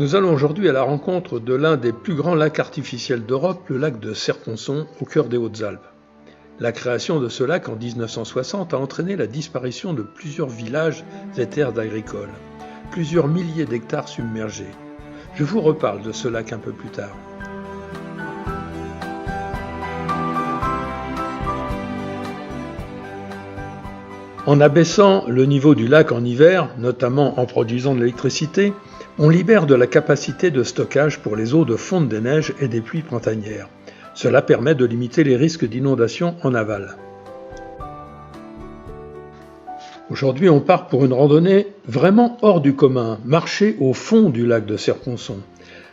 Nous allons aujourd'hui à la rencontre de l'un des plus grands lacs artificiels d'Europe, le lac de Serre-Ponçon, au cœur des Hautes-Alpes. La création de ce lac en 1960 a entraîné la disparition de plusieurs villages et terres agricoles, plusieurs milliers d'hectares submergés. Je vous reparle de ce lac un peu plus tard. En abaissant le niveau du lac en hiver, notamment en produisant de l'électricité, on libère de la capacité de stockage pour les eaux de fonte des neiges et des pluies printanières. Cela permet de limiter les risques d'inondation en aval. Aujourd'hui, on part pour une randonnée vraiment hors du commun, marcher au fond du lac de Serre-Ponçon.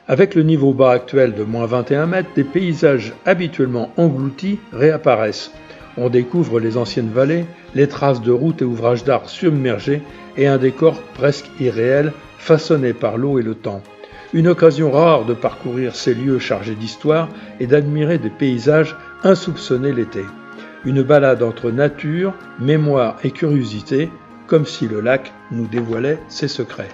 Avec le niveau bas actuel de moins 21 mètres, des paysages habituellement engloutis réapparaissent. On découvre les anciennes vallées, les traces de routes et ouvrages d'art submergés et un décor presque irréel façonné par l'eau et le temps. Une occasion rare de parcourir ces lieux chargés d'histoire et d'admirer des paysages insoupçonnés l'été. Une balade entre nature, mémoire et curiosité, comme si le lac nous dévoilait ses secrets.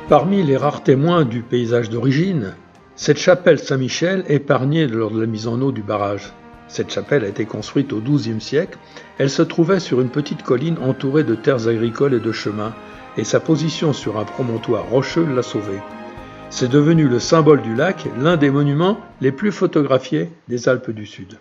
Parmi les rares témoins du paysage d'origine, cette chapelle Saint-Michel épargnée lors de la mise en eau du barrage. Cette chapelle a été construite au XIIe siècle. Elle se trouvait sur une petite colline entourée de terres agricoles et de chemins, et sa position sur un promontoire rocheux l'a sauvée. C'est devenu le symbole du lac, l'un des monuments les plus photographiés des Alpes du Sud.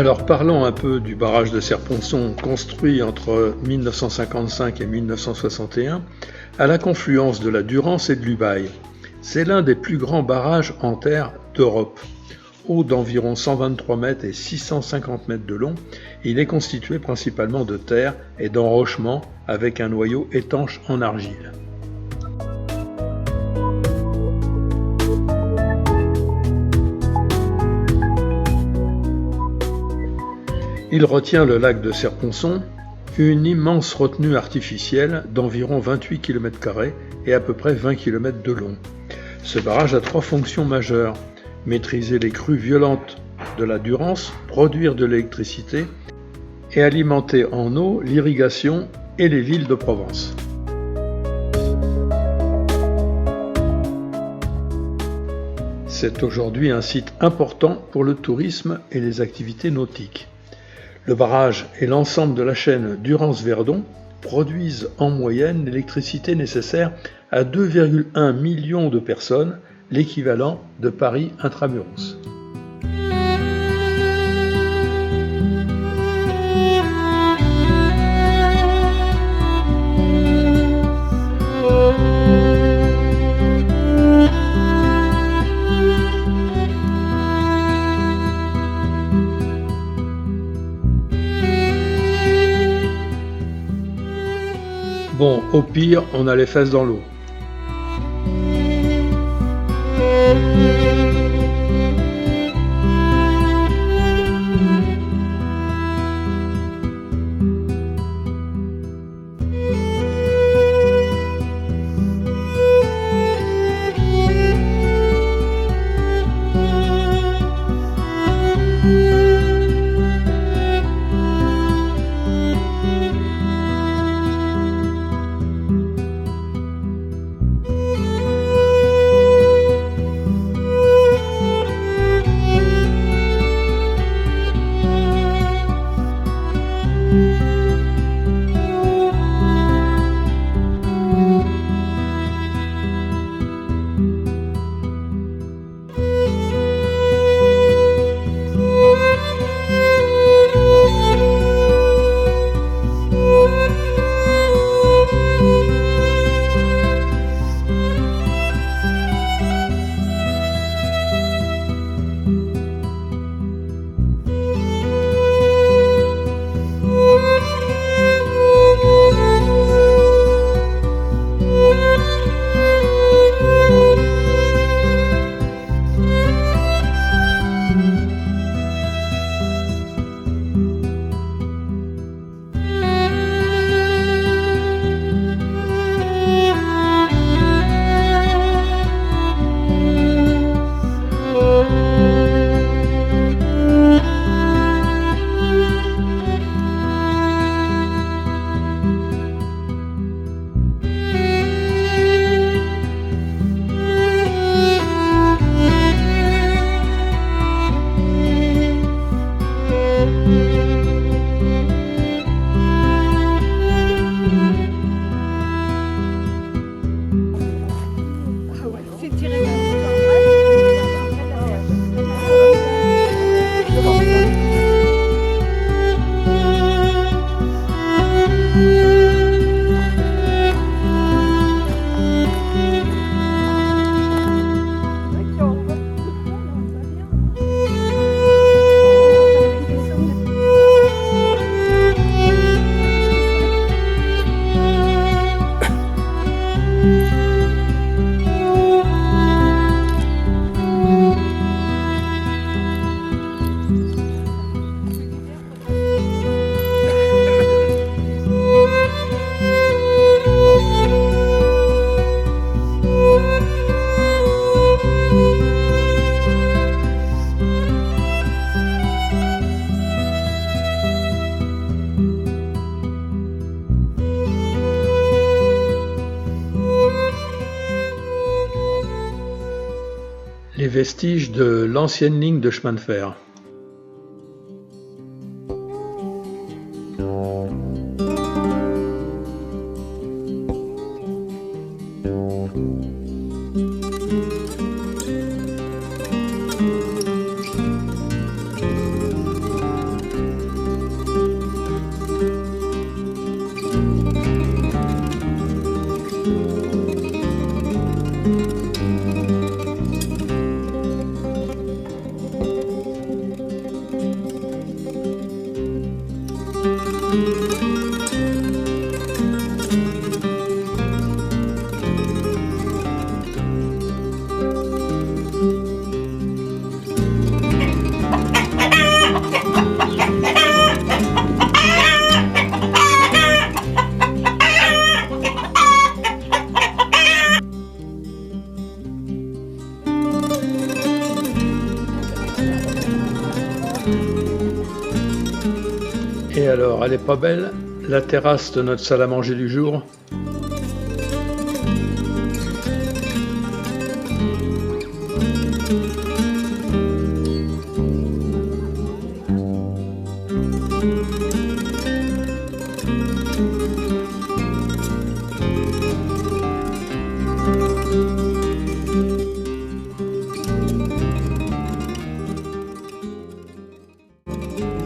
Alors parlons un peu du barrage de Serre-Ponçon, construit entre 1955 et 1961, à la confluence de la Durance et de l'Ubaye. C'est l'un des plus grands barrages en terre d'Europe. Haut d'environ 123 mètres et 650 mètres de long, il est constitué principalement de terre et d'enrochements avec un noyau étanche en argile. Il retient le lac de Serre-Ponçon, une immense retenue artificielle d'environ 28 km² et à peu près 20 km de long. Ce barrage a trois fonctions majeures: maîtriser les crues violentes de la Durance, produire de l'électricité et alimenter en eau l'irrigation et les villes de Provence. C'est aujourd'hui un site important pour le tourisme et les activités nautiques. Le barrage et l'ensemble de la chaîne Durance-Verdon produisent en moyenne l'électricité nécessaire à 2,1 millions de personnes, l'équivalent de Paris intramuros. Bon, au pire, on a les fesses dans l'eau. les vestiges de l'ancienne ligne de chemin de fer. Et alors, elle est pas belle, la terrasse de notre salle à manger du jour?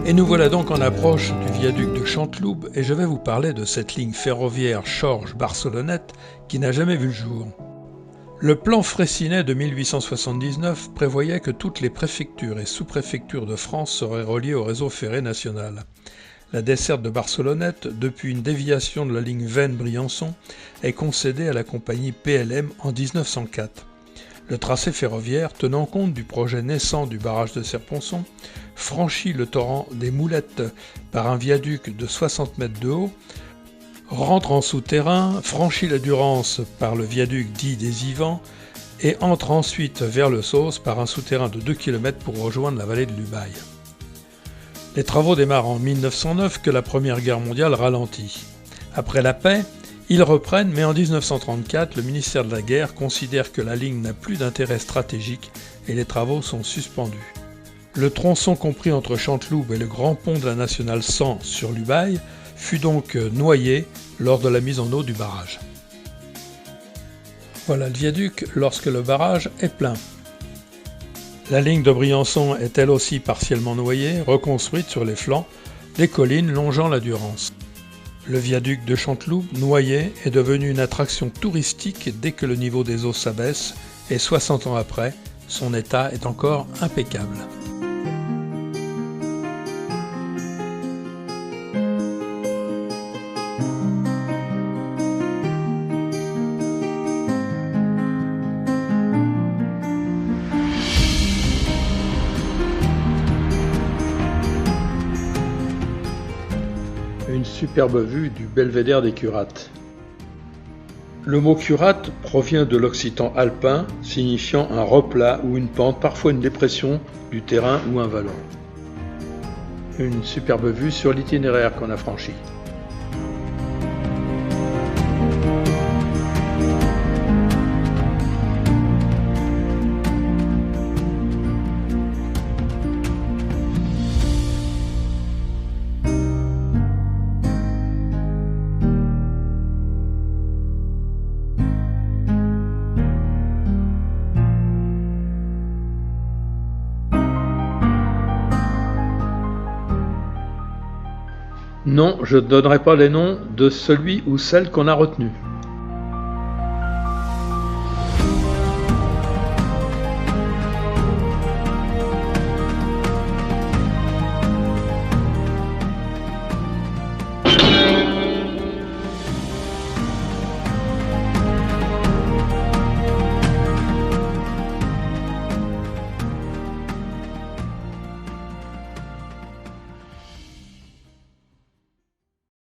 Et nous voilà donc en approche du viaduc de Chanteloup et je vais vous parler de cette ligne ferroviaire Chorges-Barcelonnette qui n'a jamais vu le jour. Le plan Freycinet de 1879 prévoyait que toutes les préfectures et sous-préfectures de France seraient reliées au réseau ferré national. La desserte de Barcelonnette, depuis une déviation de la ligne Veynes-Briançon, est concédée à la compagnie PLM en 1904. Le tracé ferroviaire, tenant compte du projet naissant du barrage de Serponçon, franchit le torrent des Moulettes par un viaduc de 60 mètres de haut, rentre en souterrain, franchit la Durance par le viaduc dit des Ivans et entre ensuite vers le Sausse par un souterrain de 2 km pour rejoindre la vallée de l'Ubaye. Les travaux démarrent en 1909 que la Première Guerre mondiale ralentit. Après la paix, ils reprennent, mais en 1934, le ministère de la Guerre considère que la ligne n'a plus d'intérêt stratégique et les travaux sont suspendus. Le tronçon compris entre Chanteloup et le grand pont de la Nationale 100 sur l'Ubaye fut donc noyé lors de la mise en eau du barrage. Voilà le viaduc lorsque le barrage est plein. La ligne de Briançon est elle aussi partiellement noyée, reconstruite sur les flancs des collines longeant la Durance. Le viaduc de Chanteloup, noyé, est devenu une attraction touristique dès que le niveau des eaux s'abaisse et 60 ans après, son état est encore impeccable. Une superbe vue du belvédère des Curates. Le mot curate provient de l'occitan alpin, signifiant un replat ou une pente, parfois une dépression du terrain ou un vallon. Une superbe vue sur l'itinéraire qu'on a franchi. Non, je ne donnerai pas les noms de celui ou celle qu'on a retenu.